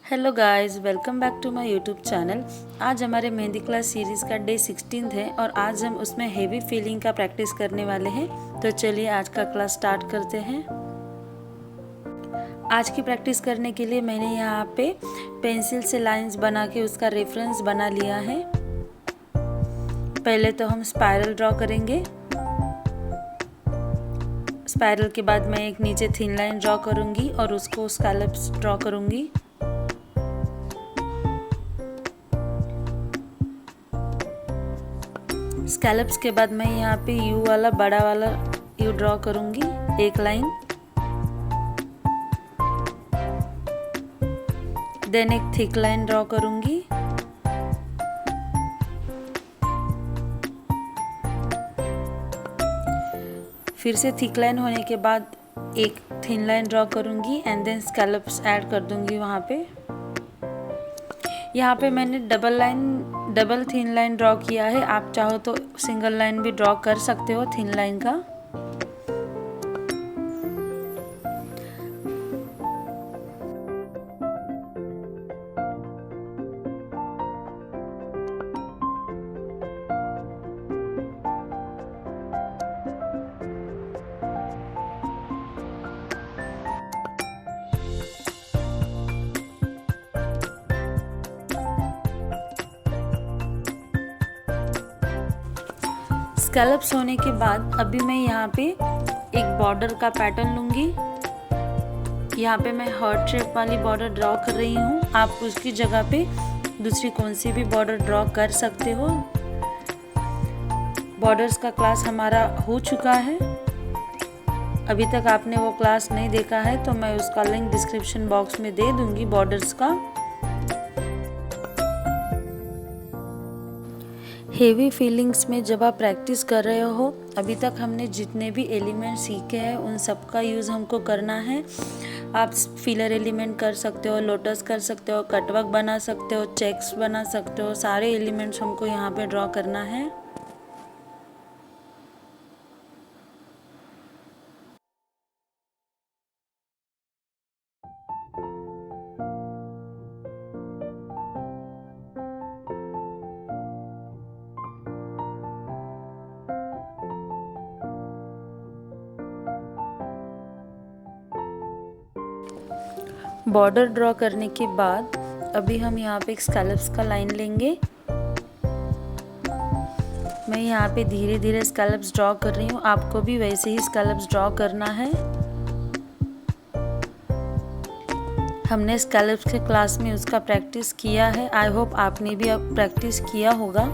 Hello guys, welcome back to my YouTube channel. आज हमारे mehndi class series का day 16 है और आज हम उसमें हेवी फीलिंग का प्रैक्टिस करने वाले हैं। तो चलिए आज का क्लास स्टार्ट करते हैं। आज की प्रैक्टिस करने के लिए मैंने यहाँ पे पेंसिल से लाइंस बना के उसका रेफरेंस बना लिया है। पहले तो हम स्पाइरल ड्रॉ करेंगे। स्पाइरल के बाद मैं एक नीचे थिन लाइन ड्रॉ करूँगी और उसको स्कैलप्स ड्रॉ करूँगी। स्कैलप्स के बाद मैं यहाँ पे यू वाला बड़ा वाला यू ड्रॉ करूँगी, एक लाइन। देन एक थिक लाइन ड्रॉ करूँगी। फिर से थिक लाइन होने के बाद एक थिन लाइन ड्रॉ करूँगी एंड देन स्कैलप्स ऐड कर दूँगी वहाँ पे। यहाँ पे मैंने डबल थिन लाइन ड्रॉ किया है। आप चाहो तो सिंगल लाइन भी ड्रॉ कर सकते हो थिन लाइन का। स्कैलप्स होने के बाद अभी मैं यहाँ पे एक बॉर्डर का पैटर्न लूँगी। यहाँ पे मैं हार्ट शेप वाली बॉर्डर ड्रॉ कर रही हूँ। आप उसकी जगह पे दूसरी कौन सी भी बॉर्डर ड्रॉ कर सकते हो। बॉर्डर्स का क्लास हमारा हो चुका है। अभी तक आपने वो क्लास नहीं देखा है तो मैं उसका लिंक डिस्क्रिप्शन बॉक्स में दे दूँगी बॉर्डर्स का। हेवी फीलिंग्स में जब आप प्रैक्टिस कर रहे हो, अभी तक हमने जितने भी एलिमेंट सीखे हैं उन सब का यूज़ हमको करना है। आप फिलर एलिमेंट कर सकते हो, लोटस कर सकते हो, कटवर्क बना सकते हो, चेक्स बना सकते हो। सारे एलिमेंट्स हमको यहाँ पे ड्रॉ करना है। बॉर्डर ड्रॉ करने के बाद अभी हम यहाँ पे एक स्कैलप्स का लाइन लेंगे। मैं यहाँ पे धीरे धीरे स्कैलप्स ड्रॉ कर रही हूँ। आपको भी वैसे ही स्कैलप्स ड्रॉ करना है। हमने स्कैलप्स के क्लास में उसका प्रैक्टिस किया है। आई होप आपने भी अब प्रैक्टिस किया होगा।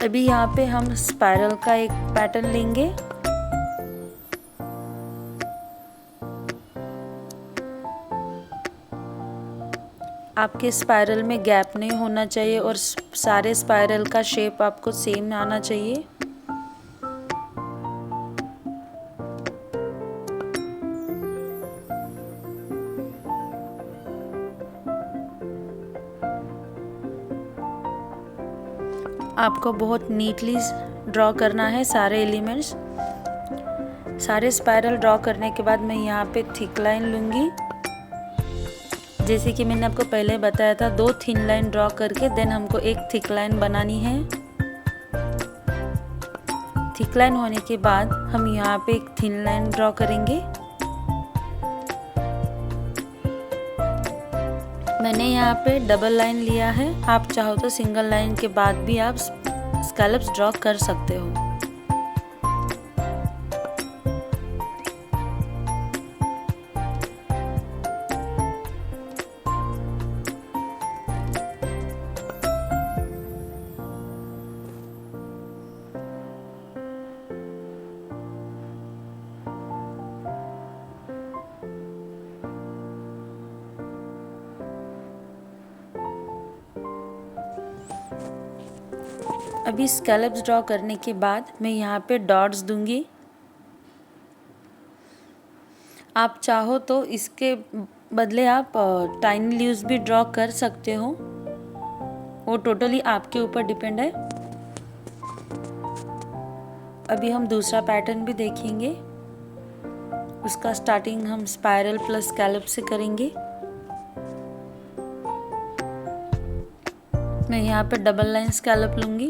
अभी यहाँ पे हम स्पाइरल का एक पैटर्न लेंगे। आपके स्पाइरल में गैप नहीं होना चाहिए और सारे स्पाइरल का शेप आपको सेम आना चाहिए। आपको बहुत नीटली ड्रॉ करना है सारे एलिमेंट्स। सारे स्पाइरल ड्रॉ करने के बाद मैं यहाँ पे थिक लाइन लूँगी। जैसे कि मैंने आपको पहले बताया था, 2 थिन लाइन ड्रॉ करके देन हमको एक थिक लाइन बनानी है। थिक लाइन होने के बाद हम यहाँ पे एक थिन लाइन ड्रॉ करेंगे। मैंने यहाँ पे डबल लाइन लिया है। आप चाहो तो सिंगल लाइन के बाद भी आप स्कैलप्स ड्रॉ कर सकते हो। अभी स्कैलप्स ड्रॉ करने के बाद मैं यहाँ पे डॉट्स दूंगी। आप चाहो तो इसके बदले आप टाइनी लीव्स भी ड्रॉ कर सकते हो। वो टोटली आपके ऊपर डिपेंड है। अभी हम दूसरा पैटर्न भी देखेंगे। उसका स्टार्टिंग हम स्पाइरल प्लस स्कैलप से करेंगे। मैं यहाँ पे डबल लाइन स्कैलप लूँगी।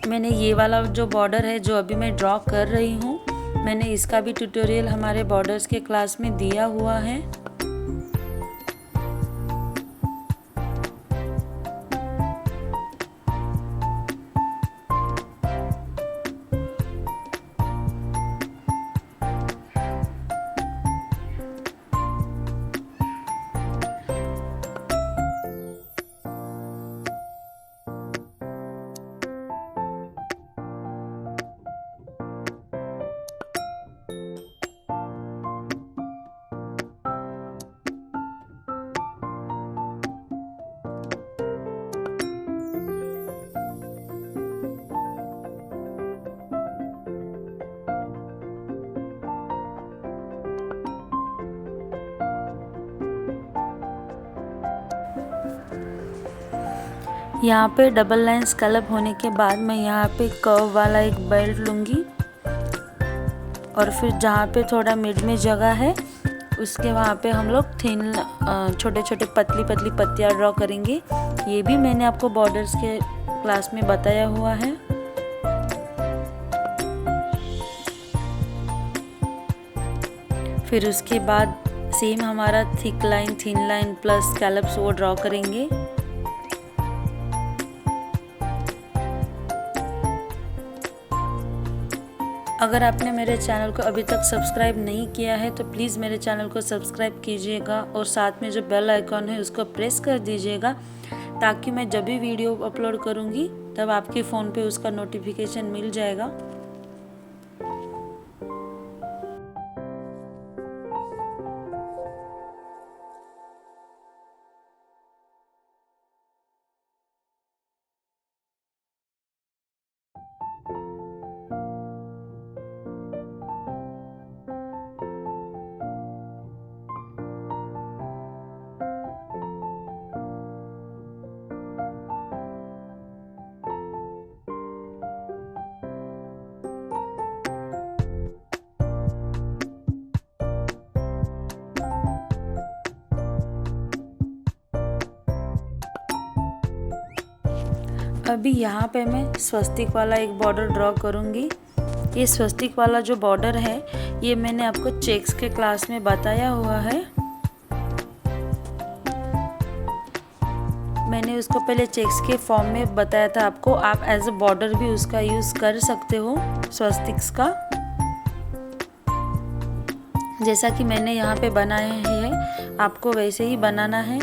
मैंने ये वाला जो बॉर्डर है जो अभी मैं ड्रॉ कर रही हूँ, मैंने इसका भी ट्यूटोरियल हमारे बॉर्डर्स के क्लास में दिया हुआ है। यहाँ पे डबल लाइन स्कैलप होने के बाद मैं यहाँ पे कर्व वाला एक बेल्ट लूँगी और फिर जहाँ पे थोड़ा मिड में जगह है उसके वहाँ पे हम लोग थिन छोटे छोटे पतली पतली पत्तियाँ ड्रॉ करेंगे। ये भी मैंने आपको बॉर्डर्स के क्लास में बताया हुआ है। फिर उसके बाद सेम हमारा thick line, thin line plus scallops वो ड्रॉ करेंगे। अगर आपने मेरे चैनल को अभी तक सब्सक्राइब नहीं किया है तो प्लीज़ मेरे चैनल को सब्सक्राइब कीजिएगा और साथ में जो बेल आइकॉन है उसको प्रेस कर दीजिएगा, ताकि मैं जब भी वीडियो अपलोड करूँगी तब आपके फ़ोन पे उसका नोटिफिकेशन मिल जाएगा। अभी यहाँ पे मैं स्वस्तिक वाला एक बॉर्डर ड्रॉ करूँगी। ये स्वस्तिक वाला जो बॉर्डर है ये मैंने आपको चेक्स के क्लास में बताया हुआ है। मैंने उसको पहले चेक्स के फॉर्म में बताया था आपको, आप एज अ बॉर्डर भी उसका यूज़ कर सकते हो स्वस्तिक्स का। जैसा कि मैंने यहाँ पे बनाया है आपको वैसे ही बनाना है।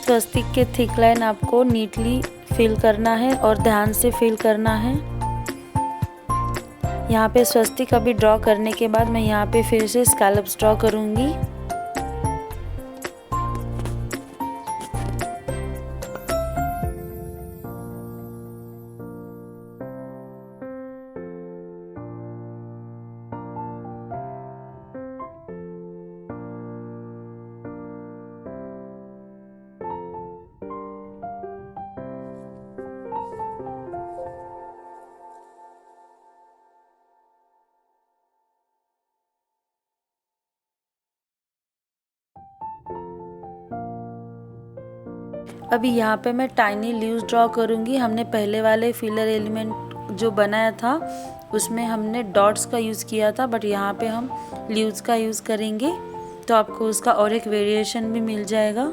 स्वस्तिक के थिक लाइन आपको नीटली फिल करना है और ध्यान से फिल करना है। यहाँ पे स्वस्तिक अभी ड्रॉ करने के बाद मैं यहाँ पे फिर से स्कैलप्स ड्रॉ करूँगी। अभी यहाँ पे मैं टाइनी लीव्स ड्रॉ करूँगी। हमने पहले वाले फिलर एलिमेंट जो बनाया था उसमें हमने डॉट्स का यूज़ किया था, बट यहाँ पे हम लीव्स का यूज़ करेंगे, तो आपको उसका और एक वेरिएशन भी मिल जाएगा।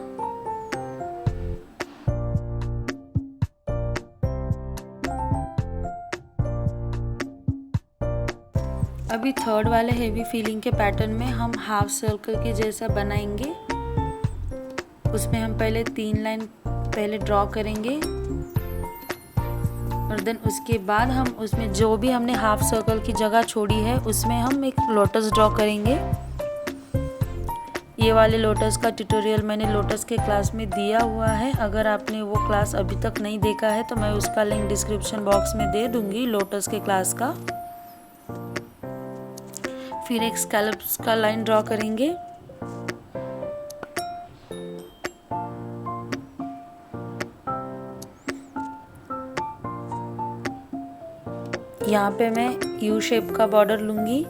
अभी थर्ड वाले हेवी फीलिंग के पैटर्न में हम हाफ सर्कल के जैसा बनाएंगे। उसमें हम पहले 3 लाइन पहले ड्रॉ करेंगे और देन उसके बाद हम उसमें जो भी हमने हाफ सर्कल की जगह छोड़ी है उसमें हम एक लोटस ड्रॉ करेंगे। ये वाले लोटस का ट्यूटोरियल मैंने लोटस के क्लास में दिया हुआ है। अगर आपने वो क्लास अभी तक नहीं देखा है तो मैं उसका लिंक डिस्क्रिप्शन बॉक्स में दे दूंगी, लोटस के क्लास का। फिर एक स्कैलप्स का लाइन ड्रॉ करेंगे। यहाँ पे मैं यू शेप का बॉर्डर लूंगी।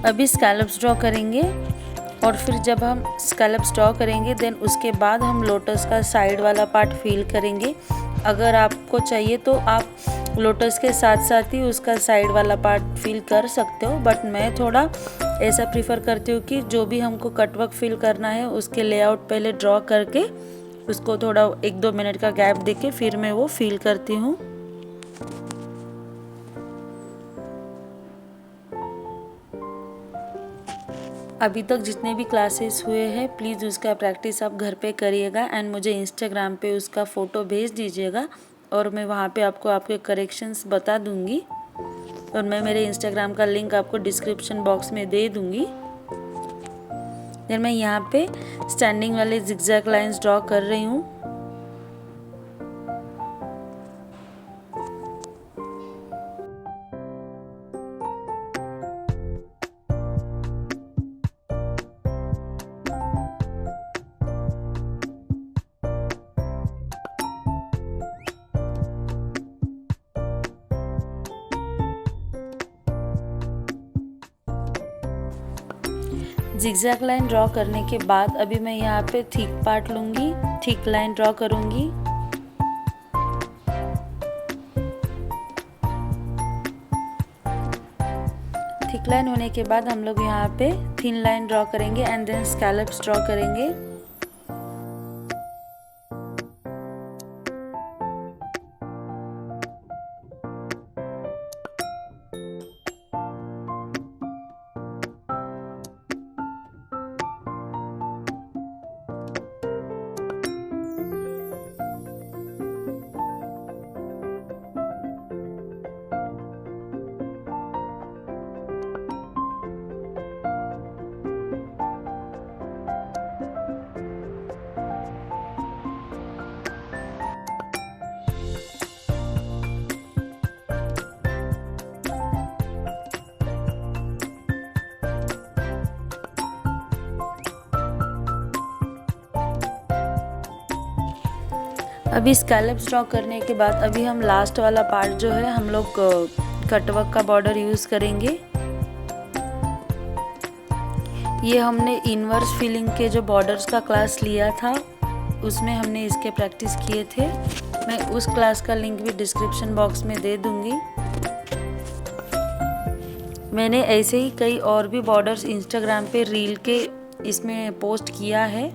अभी स्कैलप्स ड्रॉ करेंगे और फिर जब हम स्कैलप्स ड्रॉ करेंगे देन उसके बाद हम लोटस का साइड वाला पार्ट फिल करेंगे। अगर आपको चाहिए तो आप लोटस के साथ साथ ही उसका साइड वाला पार्ट फिल कर सकते हो, बट मैं थोड़ा ऐसा प्रीफर करती हूँ कि जो भी हमको कटवर्क फिल करना है उसके लेआउट पहले ड्रॉ करके उसको थोड़ा 1-2 मिनट का गैप देके फिर मैं वो फिल करती हूँ। अभी तक जितने भी क्लासेस हुए हैं प्लीज़ उसका प्रैक्टिस आप घर पे करिएगा एंड मुझे इंस्टाग्राम पे उसका फ़ोटो भेज दीजिएगा और मैं वहाँ पे आपको आपके करेक्शंस बता दूँगी और मैं मेरे इंस्टाग्राम का लिंक आपको डिस्क्रिप्शन बॉक्स में दे दूँगी। फिर मैं यहाँ पे स्टैंडिंग वाले जिगजैग लाइंस ड्रॉ कर रही हूँ। जिगजैग लाइन ड्रॉ करने के बाद अभी मैं यहाँ पे थिक पार्ट लूँगी, थिक लाइन ड्रॉ करूँगी। थिक लाइन होने के बाद हम लोग यहाँ पे थिन लाइन ड्रॉ करेंगे एंड देन स्कैलप्स ड्रॉ करेंगे। अभी स्कैलप्स ड्रॉ करने के बाद अभी हम लास्ट वाला पार्ट जो है हम लोग कटवर्क का बॉर्डर यूज़ करेंगे। ये हमने इनवर्स फिलिंग के जो बॉर्डर्स का क्लास लिया था उसमें हमने इसके प्रैक्टिस किए थे। मैं उस क्लास का लिंक भी डिस्क्रिप्शन बॉक्स में दे दूँगी। मैंने ऐसे ही कई और भी बॉर्डर्स इंस्टाग्राम पे रील के इसमें पोस्ट किया है,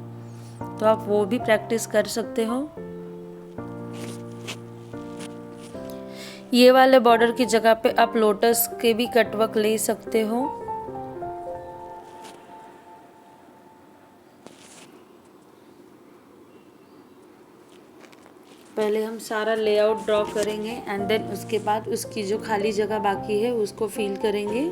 तो आप वो भी प्रैक्टिस कर सकते हो। ये वाले बॉर्डर की जगह पे आप लोटस के भी कटवर्क ले सकते हो। पहले हम सारा लेआउट ड्रॉ करेंगे एंड देन उसके बाद उसकी जो खाली जगह बाकी है उसको फिल करेंगे।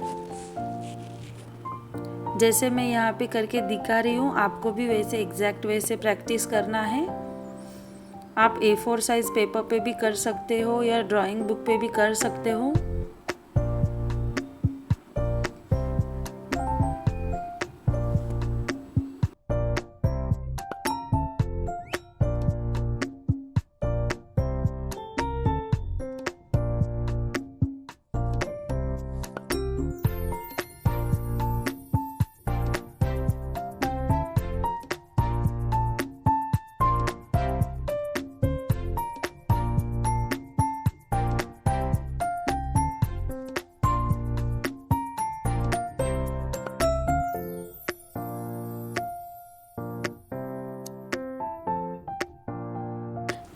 जैसे मैं यहाँ पे करके दिखा रही हूँ आपको भी वैसे एग्जैक्ट वैसे प्रैक्टिस करना है। आप A4 साइज़ पेपर पे भी कर सकते हो या ड्राइंग बुक पे भी कर सकते हो।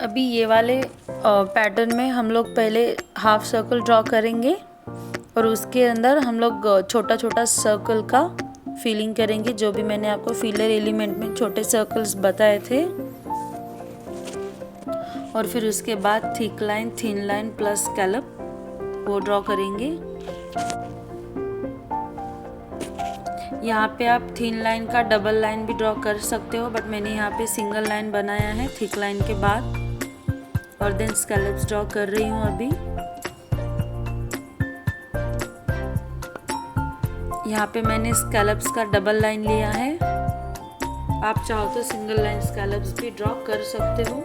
अभी ये वाले पैटर्न में हम लोग पहले हाफ सर्कल ड्रॉ करेंगे और उसके अंदर हम लोग छोटा छोटा सर्कल का फिलिंग करेंगे, जो भी मैंने आपको फिलर एलिमेंट में छोटे सर्कल्स बताए थे। और फिर उसके बाद thick line, thin line plus scallop वो ड्रॉ करेंगे। यहाँ पे आप थिन लाइन का डबल लाइन भी ड्रॉ कर सकते हो, बट मैंने यहाँ पे सिंगल लाइन बनाया है थिक लाइन के बाद, और देन स्कैलप्स ड्रॉ कर रही हूँ अभी। यहाँ पे मैंने स्कैलप्स का डबल लाइन लिया है, आप चाहो तो सिंगल लाइन स्कैलप्स भी ड्रॉ कर सकते हो।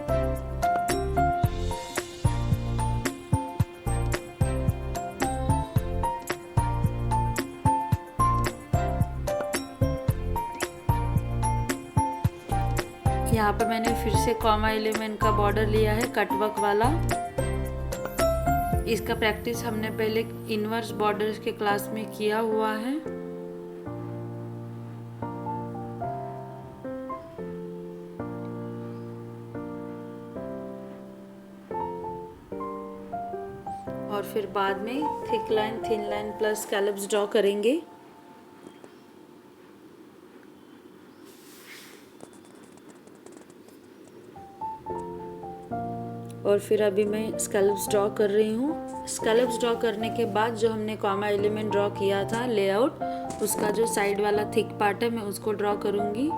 यहाँ पर मैंने फिर से कॉमा एलिमेंट का बॉर्डर लिया है कटवर्क वाला। इसका प्रैक्टिस हमने पहले इनवर्स बॉर्डर्स के क्लास में किया हुआ है। और फिर बाद में thick line, thin line plus scallops draw करेंगे। और फिर अभी मैं स्कैलप्स ड्रॉ कर रही हूँ। स्कैलप्स ड्रॉ करने के बाद जो हमने कॉमा एलिमेंट ड्रॉ किया था लेआउट, उसका जो साइड वाला थिक पार्ट है मैं उसको ड्रॉ करूँगी।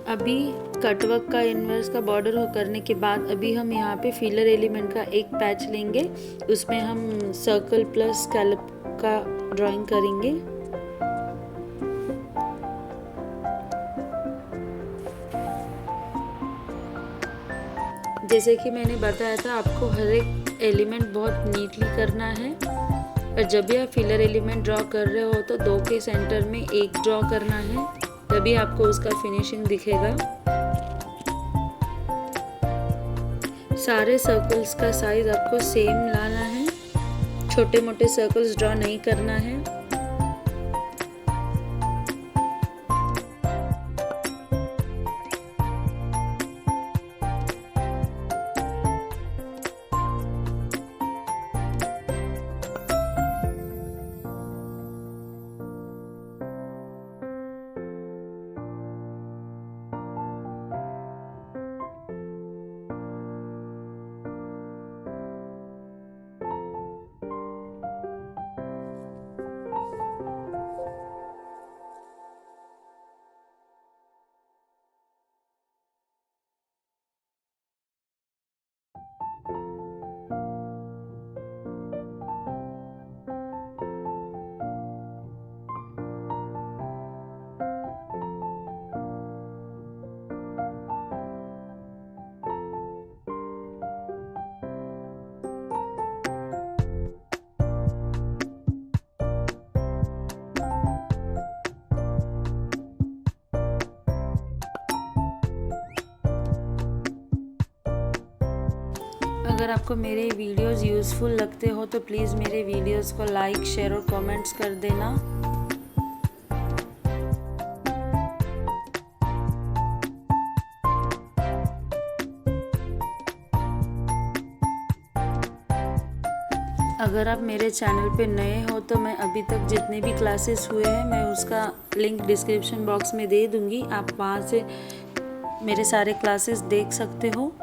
अभी कटवर्क का इन्वर्स का बॉर्डर हो करने के बाद अभी हम यहाँ पे फिलर एलिमेंट का एक पैच लेंगे, उसमें हम सर्कल प्लस स्कैलप का ड्राइंग करेंगे। जैसे कि मैंने बताया था आपको हर एक एलिमेंट बहुत नीटली करना है, और जब भी आप फिलर एलिमेंट ड्रॉ कर रहे हो तो दो के सेंटर में एक ड्रॉ करना है, तभी आपको उसका फिनिशिंग दिखेगा। सारे सर्कल्स का साइज आपको सेम लाना है, छोटे मोटे सर्कल्स ड्रॉ नहीं करना है। अगर आपको मेरे वीडियोस यूज़फुल लगते हो तो प्लीज़ मेरे वीडियोस को लाइक, शेयर और कमेंट्स कर देना। अगर आप मेरे चैनल पे नए हो तो मैं अभी तक जितने भी क्लासेस हुए हैं मैं उसका लिंक डिस्क्रिप्शन बॉक्स में दे दूँगी, आप वहाँ से मेरे सारे क्लासेस देख सकते हो।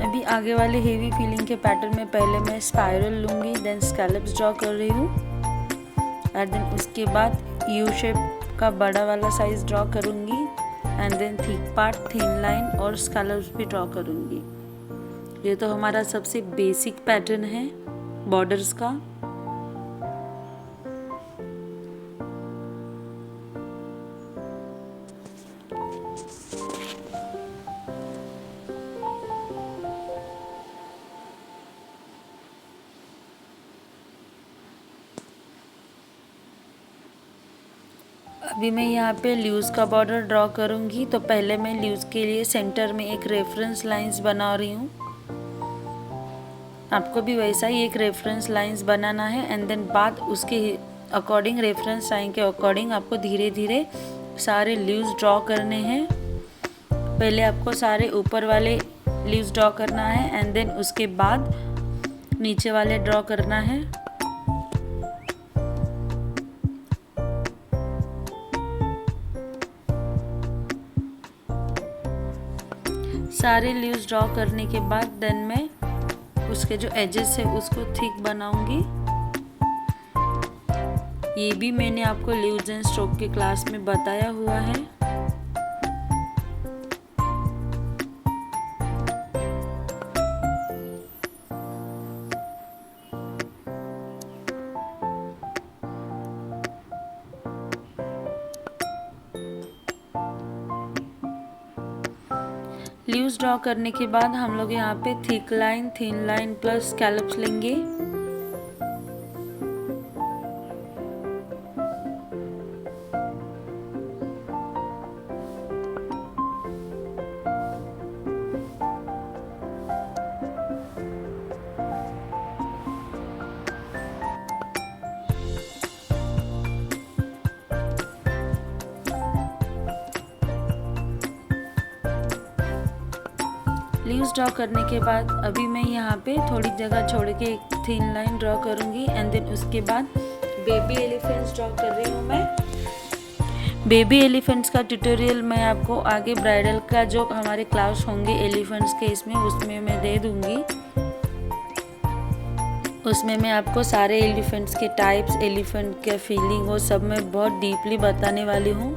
अभी आगे वाले हेवी फीलिंग के पैटर्न में पहले मैं स्पाइरल लूँगी, देन स्कैलप्स ड्रॉ कर रही हूँ और देन उसके बाद यू शेप का बड़ा वाला साइज ड्रॉ करूँगी and then thick part, thin line और स्कैलप्स भी ड्रॉ करूँगी। ये तो हमारा सबसे बेसिक पैटर्न है बॉर्डर्स का। अभी मैं यहाँ पे ल्यूज़ का बॉर्डर ड्रॉ करूँगी, तो पहले मैं ल्यूज़ के लिए सेंटर में एक रेफरेंस लाइंस बना रही हूँ। आपको भी वैसा ही एक रेफरेंस लाइंस बनाना है एंड देन बाद उसके अकॉर्डिंग, रेफरेंस लाइन के अकॉर्डिंग आपको धीरे धीरे सारे लीव्स ड्रॉ करने हैं। पहले आपको सारे ऊपर वाले लीव्स ड्रॉ करना है एंड देन उसके बाद नीचे वाले ड्रॉ करना है। सारे लीव्स ड्रॉ करने के बाद देन मैं उसके जो एजेस है उसको थिक बनाऊंगी। ये भी मैंने आपको लीव्स एंड स्ट्रोक के क्लास में बताया हुआ है। लीव्स ड्रॉ करने के बाद हम लोग यहाँ पे thick line, thin line plus scallops लेंगे। लीव्स ड्रॉ करने के बाद अभी मैं यहाँ पे थोड़ी जगह छोड़ के एक थिन लाइन ड्रॉ करूँगी एंड देन उसके बाद बेबी एलिफेंट्स ड्रॉ कर रही हूँ मैं। बेबी एलिफेंट्स का ट्यूटोरियल मैं आपको आगे ब्राइडल का जो हमारे क्लास होंगे एलिफेंट्स के उसमें मैं दे दूँगी। उसमें मैं आपको सारे एलिफेंट्स के टाइप्स, एलिफेंट के फीलिंग वो सब मैं बहुत डीपली बताने वाली हूँ।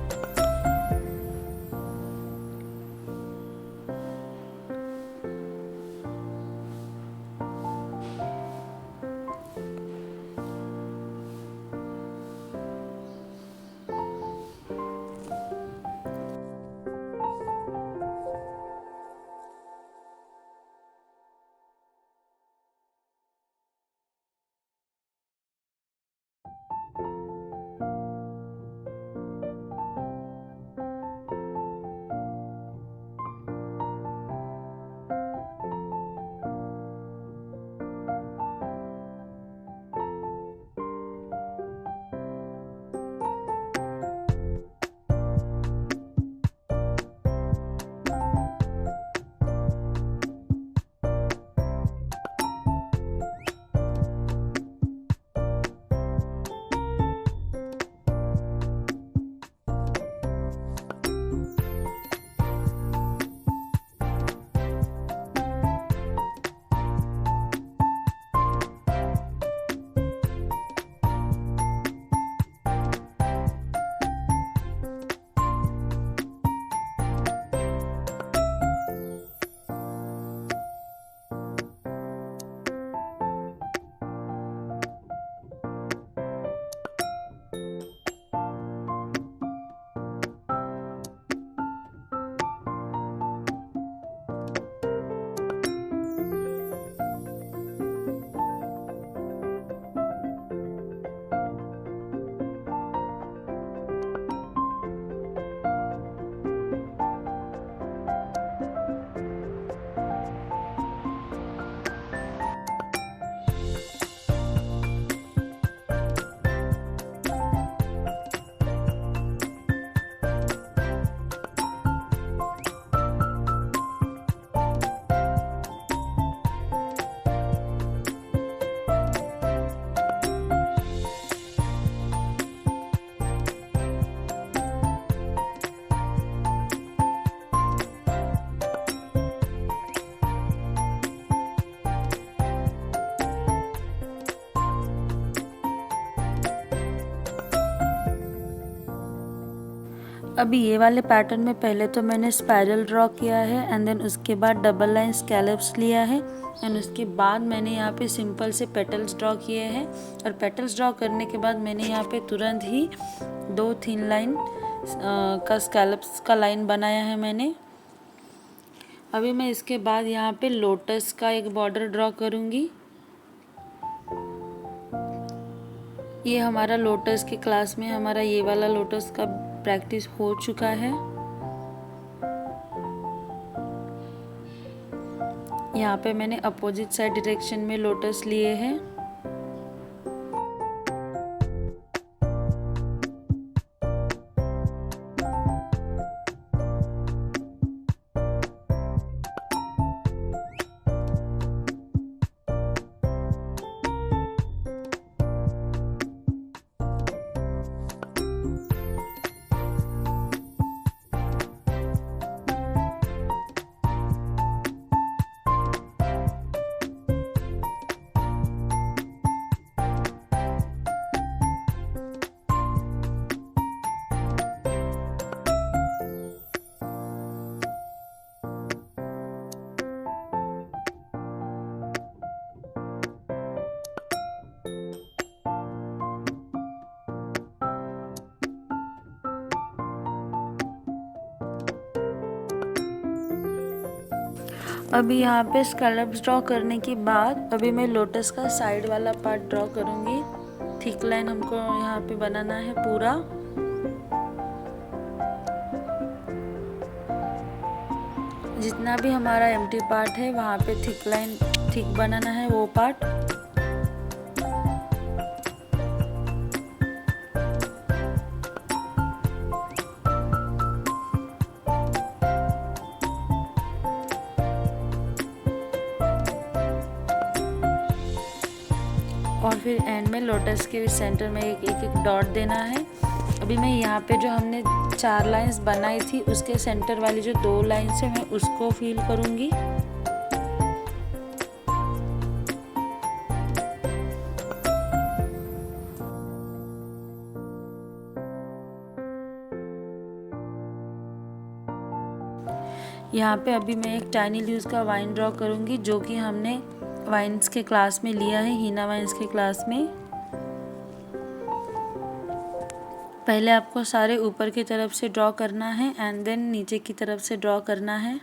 अभी ये वाले पैटर्न में पहले तो मैंने स्पाइरल ड्रॉ किया है एंड देन उसके बाद डबल लाइन स्कैलप्स लिया है एंड उसके बाद मैंने यहाँ पे सिंपल से पेटल्स ड्रॉ किए हैं। और पेटल्स ड्रॉ करने के बाद मैंने यहाँ पे तुरंत ही 2 थिन लाइन का स्कैलप्स का लाइन बनाया है मैंने। अभी मैं इसके बाद यहाँ पे लोटस का एक बॉर्डर ड्रॉ करूँगी। ये हमारा लोटस के क्लास में हमारा ये वाला लोटस का प्रैक्टिस हो चुका है। यहाँ पे मैंने अपोजिट साइड डायरेक्शन में लोटस लिए हैं। अभी यहाँ पे स्कैलप्स ड्रॉ करने के बाद अभी मैं लोटस का साइड वाला पार्ट ड्रॉ करूँगी। थिक लाइन हमको यहाँ पे बनाना है पूरा। जितना भी हमारा एम्प्टी पार्ट है वहाँ पे थिक लाइन थिक बनाना है वो पार्ट। और फिर एंड में लोटस के सेंटर में एक एक डॉट देना है। अभी मैं यहाँ पे जो हमने 4 लाइंस बनाई थी उसके सेंटर वाली जो 2 लाइंस है मैं उसको फिल करूँगी। यहाँ पे अभी मैं एक टाइनी लीव्स का वाइन ड्रॉ करूँगी जो कि हमने वाइन्स के क्लास में लिया है, हीना वाइन्स के क्लास में। पहले आपको सारे ऊपर की तरफ से ड्रॉ करना है एंड देन नीचे की तरफ से ड्रॉ करना है।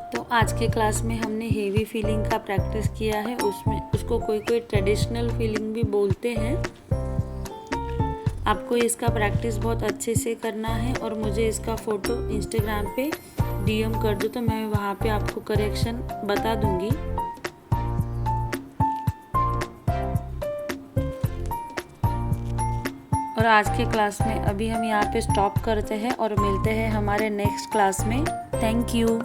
तो आज के क्लास में हमने हेवी फीलिंग का प्रैक्टिस किया है। उसको कोई ट्रेडिशनल फीलिंग भी बोलते हैं। आपको इसका प्रैक्टिस बहुत अच्छे से करना है और मुझे इसका फ़ोटो इंस्टाग्राम पे डीएम कर दो तो मैं वहाँ पे आपको करेक्शन बता दूँगी। और आज के क्लास में अभी हम यहाँ पे स्टॉप करते हैं और मिलते हैं हमारे नेक्स्ट क्लास में। Thank you.